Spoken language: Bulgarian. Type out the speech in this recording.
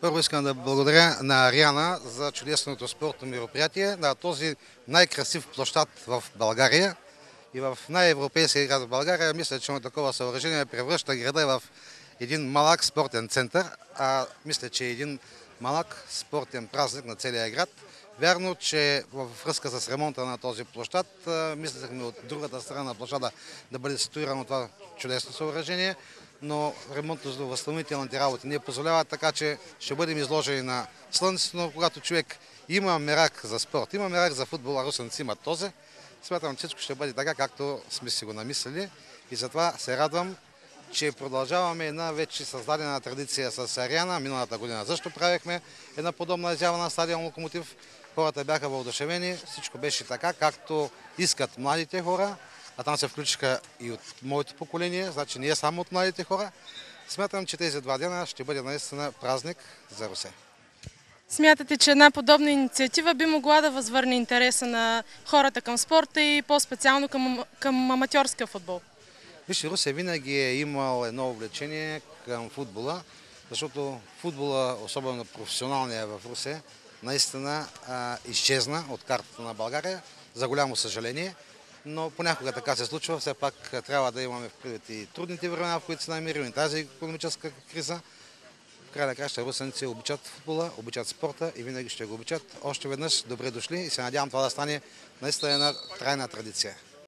Първо искам да благодаря на Ариана за чудесното спортно мероприятие, на този най-красив площад в България и в най-европейския град в България. Мисля, че такова съоръжение превръща града в един малък спортен център, а мисля, че е един малък спортен празник на целия град. Вярно, че във връзка с ремонта на този площад, мислехме от другата страна на площада да бъде ситуирано това чудесно съоръжение, но ремонтно-възстановителните работи не позволяват, така че ще бъдем изложени на слънцето, но когато човек има мерак за спорт, има мерак за футбол, а русенци имат този, смятам, че всичко ще бъде така, както сме си го намислили и затова се радвам, че продължаваме една вече създадена традиция с Ариана. Миналата година също правихме една подобна изява на стадион Локомотив. Хората бяха въодушевени, всичко беше така, както искат младите хора, а там се включиха и от моето поколение, значи не е само от младите хора. Смятам, че тези два дена ще бъде наистина празник за Русе. Смятате, че една подобна инициатива би могла да възвърне интереса на хората към спорта и по-специално към аматьорския футбол? Вижте, Русе винаги е имал едно увлечение към футбола, защото футбола, особено професионалния в Русе, наистина изчезна от картата на България, за голямо съжаление, но понякога така се случва, все пак трябва да имаме предвид и трудните времена, в които се намираме, и тази икономическа криза. В края на краща русенци обичат футбола, обичат спорта и винаги ще го обичат. Още веднъж добре дошли и се надявам това да стане наистина една трайна традиция.